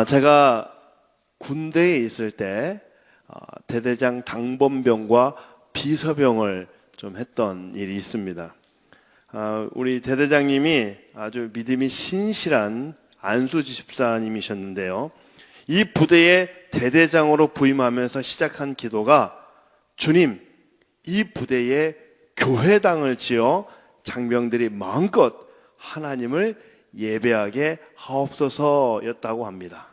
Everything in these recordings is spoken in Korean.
제가 군대에 있을 때 대대장 당번병과 비서병을 좀 했던 일이 있습니다. 우리 대대장님이 아주 믿음이 신실한 안수지 집사님이셨는데요. 이 부대의 대대장으로 부임하면서 시작한 기도가 주님, 이 부대에 교회당을 지어 장병들이 마음껏 하나님을 예배하게 하옵소서였다고 합니다.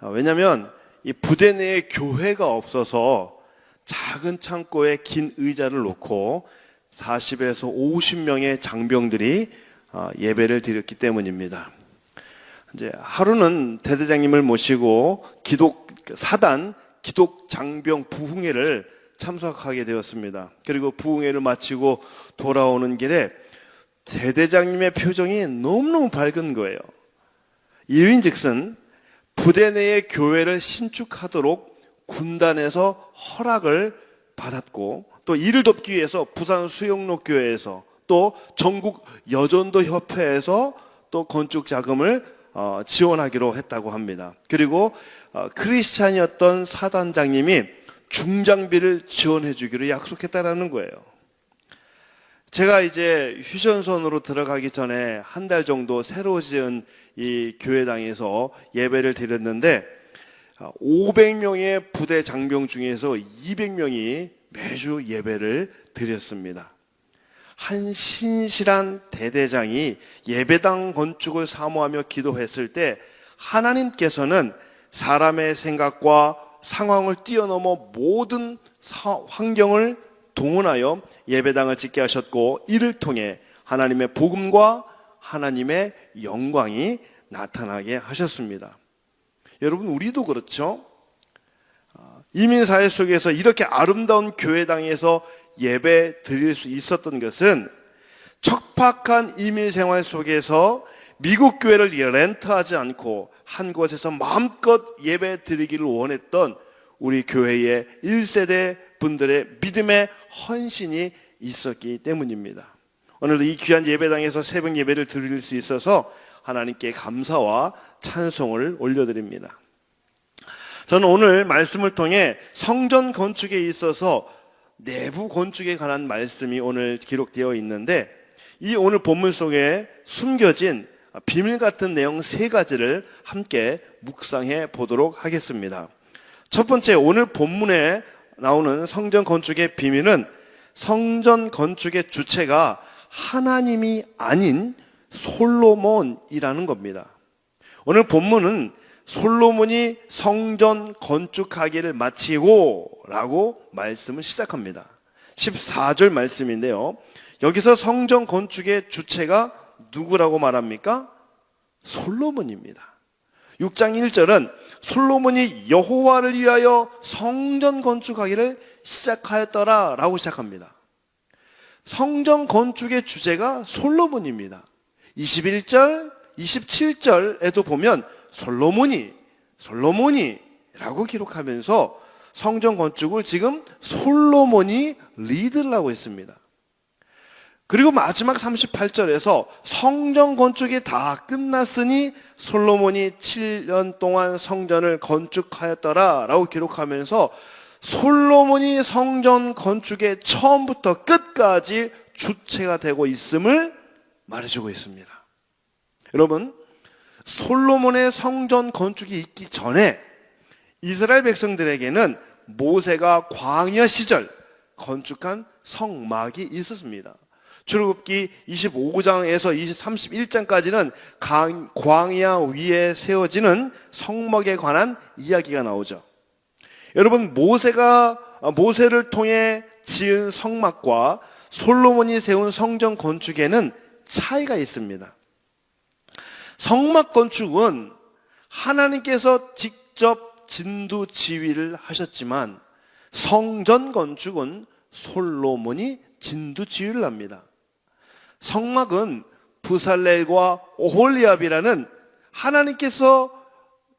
왜냐하면 이 부대 내에 교회가 없어서 작은 창고에 긴 의자를 놓고 40에서 50명의 장병들이 예배를 드렸기 때문입니다. 이제 하루는 대대장님을 모시고 사단 기독 장병 부흥회를 참석하게 되었습니다. 그리고 부흥회를 마치고 돌아오는 길에 대대장님의 표정이 너무너무 밝은 거예요. 이유인즉슨 부대 내의 교회를 신축하도록 군단에서 허락을 받았고, 또 이를 돕기 위해서 부산 수영로 교회에서, 또 전국 여전도 협회에서 또 건축 자금을 지원하기로 했다고 합니다. 그리고 크리스찬이었던 사단장님이 중장비를 지원해 주기로 약속했다라는 거예요. 제가 이제 휴전선으로 들어가기 전에 한 달 정도 새로 지은 이 교회당에서 예배를 드렸는데 500명의 부대 장병 중에서 200명이 매주 예배를 드렸습니다. 한 신실한 대대장이 예배당 건축을 사모하며 기도했을 때 하나님께서는 사람의 생각과 상황을 뛰어넘어 모든 환경을 동원하여 예배당을 짓게 하셨고, 이를 통해 하나님의 복음과 하나님의 영광이 나타나게 하셨습니다. 여러분, 우리도 그렇죠? 이민사회 속에서 이렇게 아름다운 교회당에서 예배 드릴 수 있었던 것은 척박한 이민생활 속에서 미국 교회를 렌트하지 않고 한 곳에서 마음껏 예배 드리기를 원했던 우리 교회의 1세대 분들의 믿음의 헌신이 있었기 때문입니다. 오늘도 이 귀한 예배당에서 새벽 예배를 드릴 수 있어서 하나님께 감사와 찬송을 올려드립니다. 저는 오늘 말씀을 통해 성전 건축에 있어서 내부 건축에 관한 말씀이 오늘 기록되어 있는데, 이 오늘 본문 속에 숨겨진 비밀 같은 내용 3가지를 함께 묵상해 보도록 하겠습니다. 첫 번째, 오늘 본문에 나오는 성전 건축의 비밀은 성전 건축의 주체가 하나님이 아닌 솔로몬이라는 겁니다. 오늘 본문은 솔로몬이 성전 건축하기를 마치고 라고 말씀을 시작합니다. 14절 말씀인데요, 여기서 성전 건축의 주체가 누구라고 말합니까? 솔로몬입니다. 6장 1절은 솔로몬이 여호와를 위하여 성전 건축하기를 시작하였더라 라고 시작합니다. 성전 건축의 주제가 솔로몬입니다. 21절, 27절에도 보면 솔로몬이 라고 기록하면서 성전 건축을 지금 솔로몬이 리드를 하고 있습니다. 그리고 마지막 38절에서 성전 건축이 다 끝났으니 솔로몬이 7년 동안 성전을 건축하였더라 라고 기록하면서 솔로몬이 성전 건축의 처음부터 끝까지 주체가 되고 있음을 말해주고 있습니다. 여러분, 솔로몬의 성전 건축이 있기 전에 이스라엘 백성들에게는 모세가 광야 시절 건축한 성막이 있었습니다. 출애굽기 25장에서 31장까지는 광야 위에 세워지는 성막에 관한 이야기가 나오죠. 여러분, 모세를 통해 지은 성막과 솔로몬이 세운 성전 건축에는 차이가 있습니다. 성막 건축은 하나님께서 직접 진두지휘를 하셨지만, 성전 건축은 솔로몬이 진두지휘를 합니다. 성막은 브살렐과 오홀리압이라는 하나님께서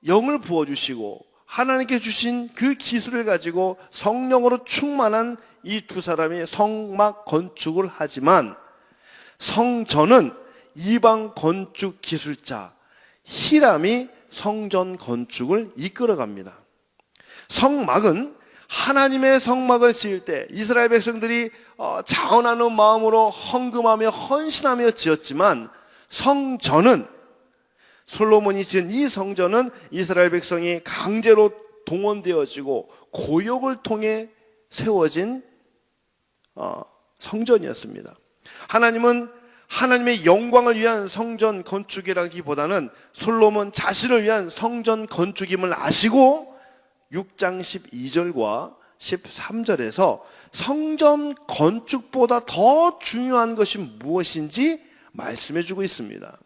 영을 부어주시고 하나님께 주신 그 기술을 가지고 성령으로 충만한 이 두 사람이 성막 건축을 하지만, 성전은 이방 건축 기술자 히람이 성전 건축을 이끌어갑니다. 성막은 하나님의 성막을 지을 때 이스라엘 백성들이 자원하는 마음으로 헌금하며 헌신하며 지었지만, 성전은, 솔로몬이 지은 이 성전은 이스라엘 백성이 강제로 동원되어지고 고역을 통해 세워진 성전이었습니다. 하나님은 하나님의 영광을 위한 성전 건축이라기보다는 솔로몬 자신을 위한 성전 건축임을 아시고 6장 12절과 13절에서 성전 건축보다 더 중요한 것이 무엇인지 말씀해 주고 있습니다.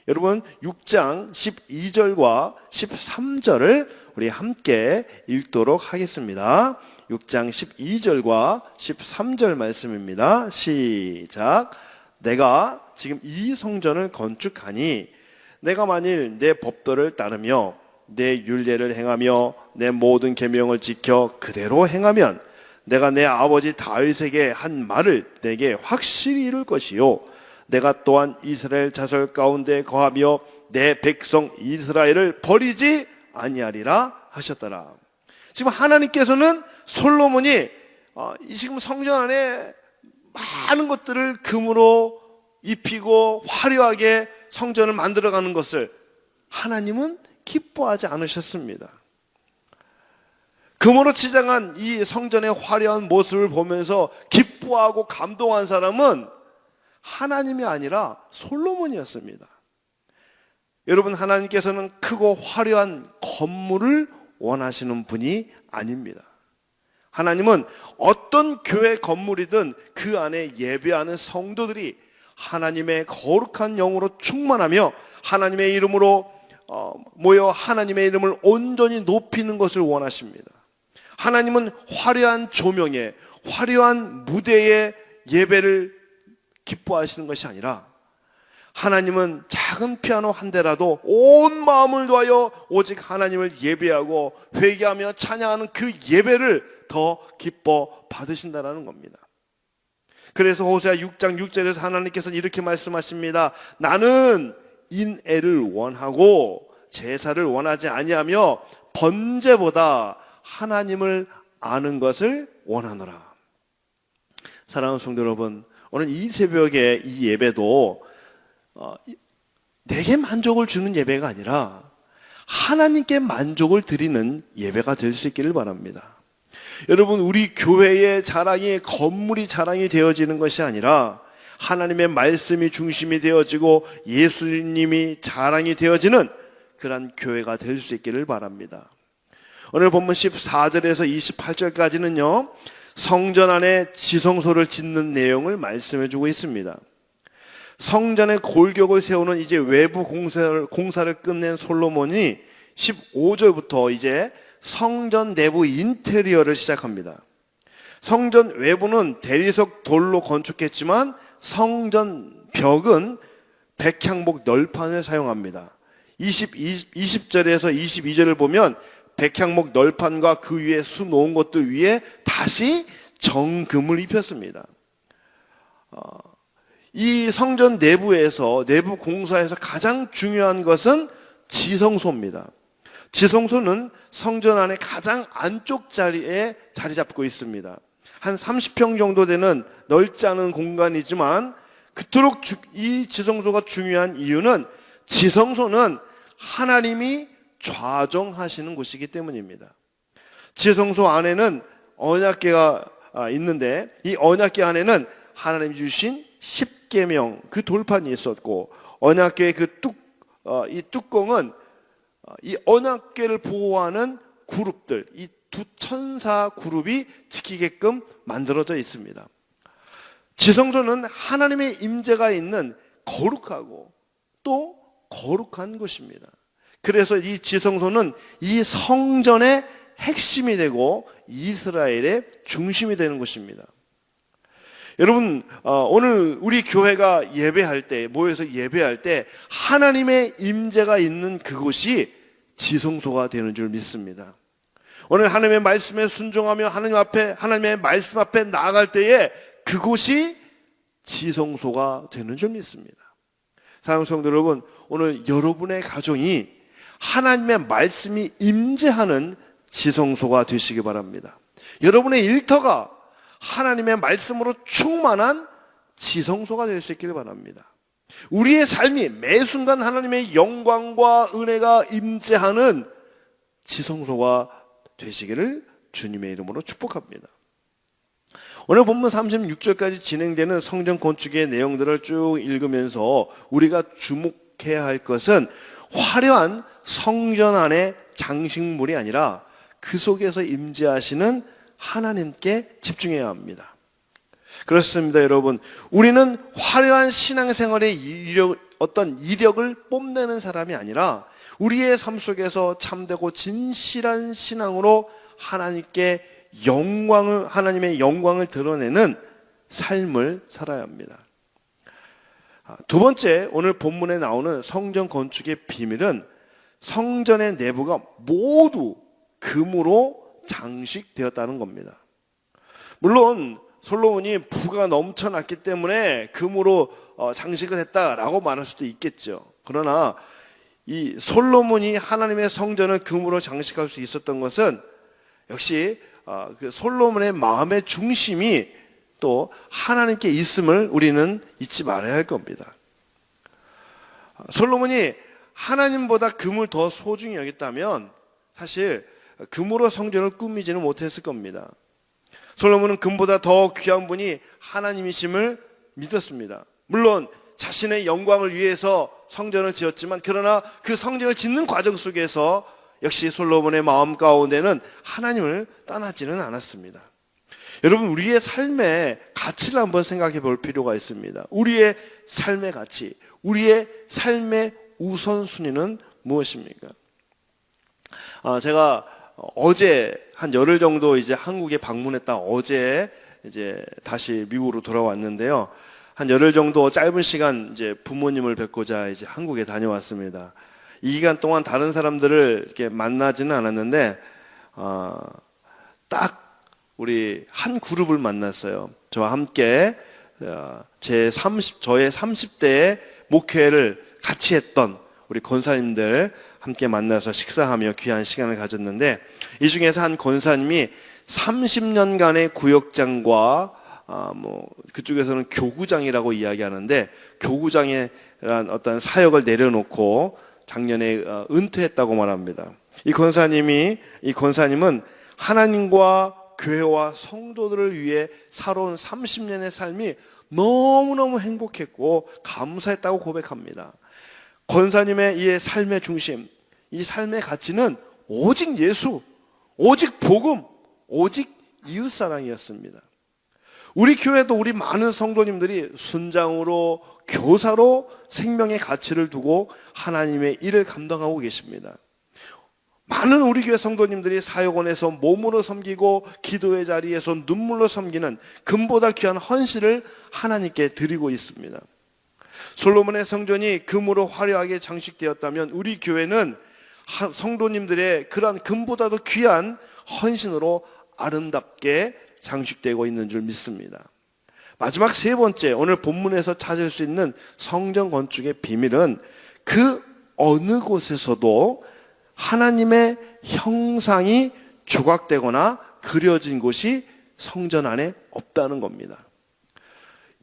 여러분, 6장 12절과 13절을 우리 함께 읽도록 하겠습니다. 6장 12절과 13절 말씀입니다. 시작. 내가 지금 이 성전을 건축하니 내가 만일 내 법도를 따르며 내 율례를 행하며 내 모든 계명을 지켜 그대로 행하면 내가 내 아버지 다윗에게 한 말을 내게 확실히 이룰 것이요, 내가 또한 이스라엘 자손 가운데 거하며 내 백성 이스라엘을 버리지 아니하리라 하셨더라. 지금 하나님께서는 솔로몬이 지금 성전 안에 많은 것들을 금으로 입히고 화려하게 성전을 만들어가는 것을 하나님은 기뻐하지 않으셨습니다. 금으로 치장한 이 성전의 화려한 모습을 보면서 기뻐하고 감동한 사람은 하나님이 아니라 솔로몬이었습니다. 여러분, 하나님께서는 크고 화려한 건물을 원하시는 분이 아닙니다. 하나님은 어떤 교회 건물이든 그 안에 예배하는 성도들이 하나님의 거룩한 영으로 충만하며 하나님의 이름으로 모여 하나님의 이름을 온전히 높이는 것을 원하십니다. 하나님은 화려한 조명에, 화려한 무대에 예배를 기뻐하시는 것이 아니라 하나님은 작은 피아노 한 대라도 온 마음을 다하여 오직 하나님을 예배하고 회개하며 찬양하는 그 예배를 더 기뻐 받으신다는 겁니다. 그래서 호세아 6장 6절에서 하나님께서는 이렇게 말씀하십니다. 나는 인애를 원하고 제사를 원하지 아니하며 번제보다 하나님을 아는 것을 원하노라. 사랑하는 성도 여러분, 오늘 이 새벽에 이 예배도 내게 만족을 주는 예배가 아니라 하나님께 만족을 드리는 예배가 될 수 있기를 바랍니다. 여러분, 우리 교회의 자랑이, 건물이 자랑이 되어지는 것이 아니라 하나님의 말씀이 중심이 되어지고 예수님이 자랑이 되어지는 그런 교회가 될 수 있기를 바랍니다. 오늘 본문 14절에서 28절까지는요, 성전 안에 지성소를 짓는 내용을 말씀해 주고 있습니다. 성전의 골격을 세우는 이제 외부 공사를 끝낸 솔로몬이 15절부터 이제 성전 내부 인테리어를 시작합니다. 성전 외부는 대리석 돌로 건축했지만 성전 벽은 백향목 널판을 사용합니다. 20절에서 22절을 보면 백향목 널판과 그 위에 수 놓은 것들 위에 다시 정금을 입혔습니다. 이 성전 내부에서, 내부 공사에서 가장 중요한 것은 지성소입니다. 지성소는 성전 안에 가장 안쪽 자리에 자리 잡고 있습니다. 한 30평 정도 되는 넓지 않은 공간이지만 그토록 이 지성소가 중요한 이유는 지성소는 하나님이 좌정하시는 곳이기 때문입니다. 지성소 안에는 언약궤가 있는데 이 언약궤 안에는 하나님이 주신 십계명 그 돌판이 있었고, 언약궤의 이 뚜껑은 이 언약궤를 보호하는 그룹들, 이 두 천사 그룹이 지키게끔 만들어져 있습니다. 지성소는 하나님의 임재가 있는 거룩하고 또 거룩한 곳입니다. 그래서 이 지성소는 이 성전의 핵심이 되고 이스라엘의 중심이 되는 곳입니다. 여러분, 오늘 우리 교회가 예배할 때, 모여서 예배할 때 하나님의 임재가 있는 그곳이 지성소가 되는 줄 믿습니다. 오늘 하나님의 말씀에 순종하며 하나님의 말씀 앞에 나아갈 때에 그곳이 지성소가 되는 줄 믿습니다. 사랑하는 성도 여러분, 오늘 여러분의 가정이 하나님의 말씀이 임재하는 지성소가 되시기 바랍니다. 여러분의 일터가 하나님의 말씀으로 충만한 지성소가 될 수 있기를 바랍니다. 우리의 삶이 매 순간 하나님의 영광과 은혜가 임재하는 지성소가 되시기를 주님의 이름으로 축복합니다. 오늘 본문 36절까지 진행되는 성전 건축의 내용들을 쭉 읽으면서 우리가 주목해야 할 것은 화려한 성전 안의 장식물이 아니라 그 속에서 임재하시는 하나님께 집중해야 합니다. 그렇습니다, 여러분. 우리는 화려한 신앙생활의 어떤 이력을 뽐내는 사람이 아니라 우리의 삶 속에서 참되고 진실한 신앙으로 하나님의 영광을 드러내는 삶을 살아야 합니다. 두 번째, 오늘 본문에 나오는 성전 건축의 비밀은 성전의 내부가 모두 금으로 장식되었다는 겁니다. 물론 솔로몬이 부가 넘쳐났기 때문에 금으로 장식을 했다라고 말할 수도 있겠죠. 그러나 이 솔로몬이 하나님의 성전을 금으로 장식할 수 있었던 것은 역시 그 솔로몬의 마음의 중심이 또 하나님께 있음을 우리는 잊지 말아야 할 겁니다. 솔로몬이 하나님보다 금을 더 소중히 여겼다면 사실 금으로 성전을 꾸미지는 못했을 겁니다. 솔로몬은 금보다 더 귀한 분이 하나님이심을 믿었습니다. 물론 자신의 영광을 위해서 성전을 지었지만 그러나 그 성전을 짓는 과정 속에서 역시 솔로몬의 마음 가운데는 하나님을 떠나지는 않았습니다. 여러분, 우리의 삶의 가치를 한번 생각해 볼 필요가 있습니다. 우리의 삶의 가치, 우리의 삶의 우선순위는 무엇입니까? 제가 어제 한 열흘 정도 이제 한국에 방문했다 어제 이제 다시 미국으로 돌아왔는데요. 한 열흘 정도 짧은 시간 이제 부모님을 뵙고자 이제 한국에 다녀왔습니다. 이 기간 동안 다른 사람들을 이렇게 만나지는 않았는데, 딱 우리 한 그룹을 만났어요. 저와 함께, 저의 30대의 목회를 같이 했던 우리 권사님들 함께 만나서 식사하며 귀한 시간을 가졌는데, 이 중에서 한 권사님이 30년간의 구역장과 그쪽에서는 교구장이라고 이야기하는데, 교구장이란 어떤 사역을 내려놓고 작년에 은퇴했다고 말합니다. 이 권사님은 하나님과 교회와 성도들을 위해 살아온 30년의 삶이 너무너무 행복했고 감사했다고 고백합니다. 권사님의 이 삶의 중심, 이 삶의 가치는 오직 예수, 오직 복음, 오직 이웃사랑이었습니다. 우리 교회도 우리 많은 성도님들이 순장으로, 교사로 생명의 가치를 두고 하나님의 일을 감당하고 계십니다. 많은 우리 교회 성도님들이 사역원에서 몸으로 섬기고 기도의 자리에서 눈물로 섬기는 금보다 귀한 헌신을 하나님께 드리고 있습니다. 솔로몬의 성전이 금으로 화려하게 장식되었다면 우리 교회는 성도님들의 그러한 금보다도 귀한 헌신으로 아름답게 장식되고 있는 줄 믿습니다. 마지막 세 번째, 오늘 본문에서 찾을 수 있는 성전 건축의 비밀은 그 어느 곳에서도 하나님의 형상이 조각되거나 그려진 곳이 성전 안에 없다는 겁니다.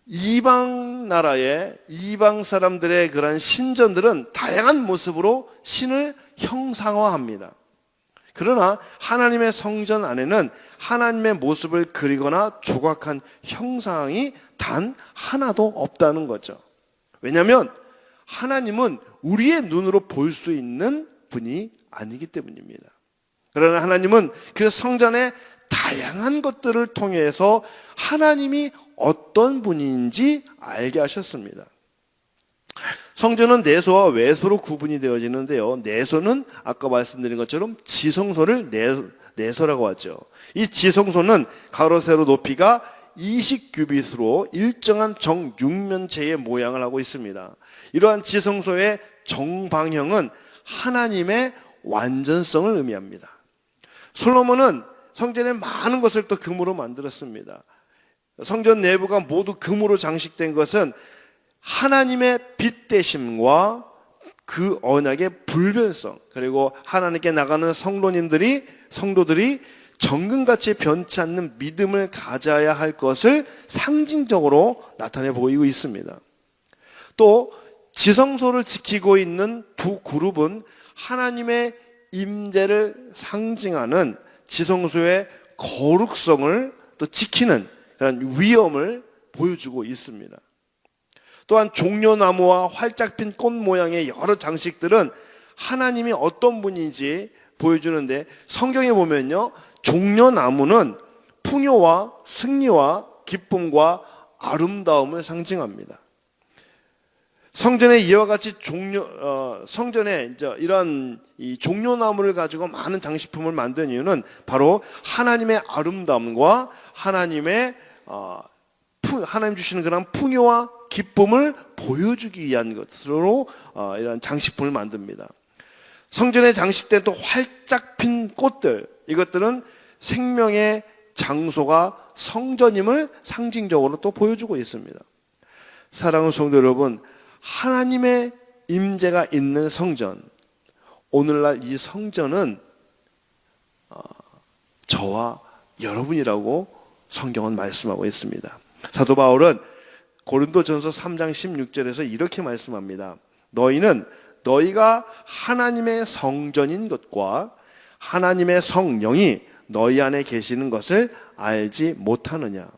이방 나라의 이방 사람들의 그런 신전들은 다양한 모습으로 신을 형상화합니다. 그러나 하나님의 성전 안에는 하나님의 모습을 그리거나 조각한 형상이 단 하나도 없다는 거죠. 왜냐하면 하나님은 우리의 눈으로 볼 수 있는 분이 아니기 때문입니다. 그러나 하나님은 그 성전의 다양한 것들을 통해서 하나님이 어떤 분인지 알게 하셨습니다. 성전은 내소와 외소로 구분이 되어지는데요. 내소는 아까 말씀드린 것처럼 지성소를 내소라고 하죠. 이 지성소는 가로 세로 높이가 20규빗으로 일정한 정육면체의 모양을 하고 있습니다. 이러한 지성소의 정방형은 하나님의 완전성을 의미합니다. 솔로몬은 성전의 많은 것을 또 금으로 만들었습니다. 성전 내부가 모두 금으로 장식된 것은 하나님의 빛 되심과 그 언약의 불변성, 그리고 하나님께 나가는 성도들이 정금같이 변치 않는 믿음을 가져야 할 것을 상징적으로 나타내 보이고 있습니다. 또 지성소를 지키고 있는 두 그룹은 하나님의 임재를 상징하는 지성소의 거룩성을 또 지키는 그런 위엄을 보여주고 있습니다. 또한 종려나무와 활짝 핀 꽃 모양의 여러 장식들은 하나님이 어떤 분인지 보여주는데, 성경에 보면요, 종려나무는 풍요와 승리와 기쁨과 아름다움을 상징합니다. 성전에 이와 같이 성전에 이런 이 종려나무를 가지고 많은 장식품을 만든 이유는 바로 하나님의 아름다움과 하나님 주시는 그런 풍요와 기쁨을 보여주기 위한 것으로 이런 장식품을 만듭니다. 성전에 장식된 또 활짝 핀 꽃들, 이것들은 생명의 장소가 성전임을 상징적으로 또 보여주고 있습니다. 사랑하는 성도 여러분, 하나님의 임재가 있는 성전, 오늘날 이 성전은 저와 여러분이라고 성경은 말씀하고 있습니다. 사도 바울은 고린도전서 3장 16절에서 이렇게 말씀합니다. 너희는 너희가 하나님의 성전인 것과 하나님의 성령이 너희 안에 계시는 것을 알지 못하느냐.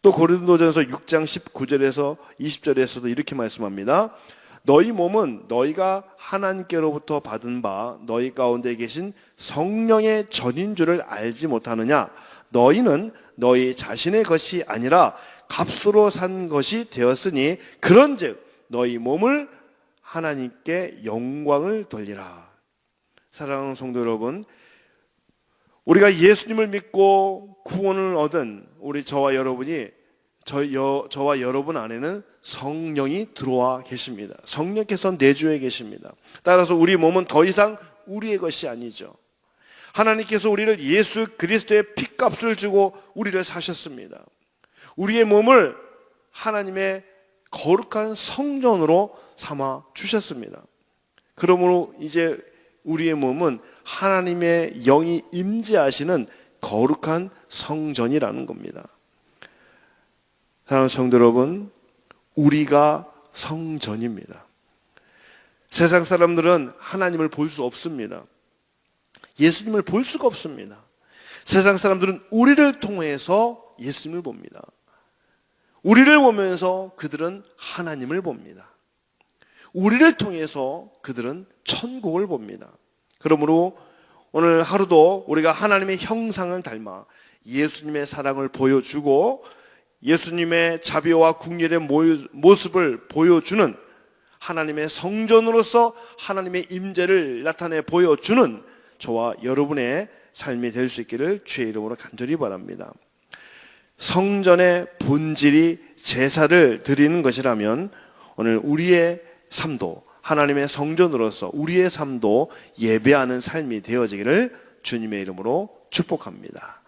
또 고린도전서 6장 19절에서 20절에서도 이렇게 말씀합니다. 너희 몸은 너희가 하나님께로부터 받은 바 너희 가운데 계신 성령의 전인 줄을 알지 못하느냐. 너희는 너희 자신의 것이 아니라 값으로 산 것이 되었으니 그런즉 너희 몸을 하나님께 영광을 돌리라. 사랑하는 성도 여러분, 우리가 예수님을 믿고 구원을 얻은 저와 여러분 안에는 성령이 들어와 계십니다. 성령께서 내주에 계십니다. 따라서 우리 몸은 더 이상 우리의 것이 아니죠. 하나님께서 우리를 예수 그리스도의 핏값을 주고 우리를 사셨습니다. 우리의 몸을 하나님의 거룩한 성전으로 삼아 주셨습니다. 그러므로 이제 우리의 몸은 하나님의 영이 임재하시는 거룩한 성전이라는 겁니다. 사랑하는 성도 여러분, 우리가 성전입니다. 세상 사람들은 하나님을 볼 수 없습니다. 예수님을 볼 수가 없습니다. 세상 사람들은 우리를 통해서 예수님을 봅니다. 우리를 보면서 그들은 하나님을 봅니다. 우리를 통해서 그들은 천국을 봅니다. 그러므로 오늘 하루도 우리가 하나님의 형상을 닮아 예수님의 사랑을 보여주고 예수님의 자비와 긍휼의 모습을 보여주는 하나님의 성전으로서 하나님의 임재를 나타내 보여주는 저와 여러분의 삶이 될 수 있기를 주의 이름으로 간절히 바랍니다. 성전의 본질이 제사를 드리는 것이라면 오늘 우리의 삶도 하나님의 성전으로서 우리의 삶도 예배하는 삶이 되어지기를 주님의 이름으로 축복합니다.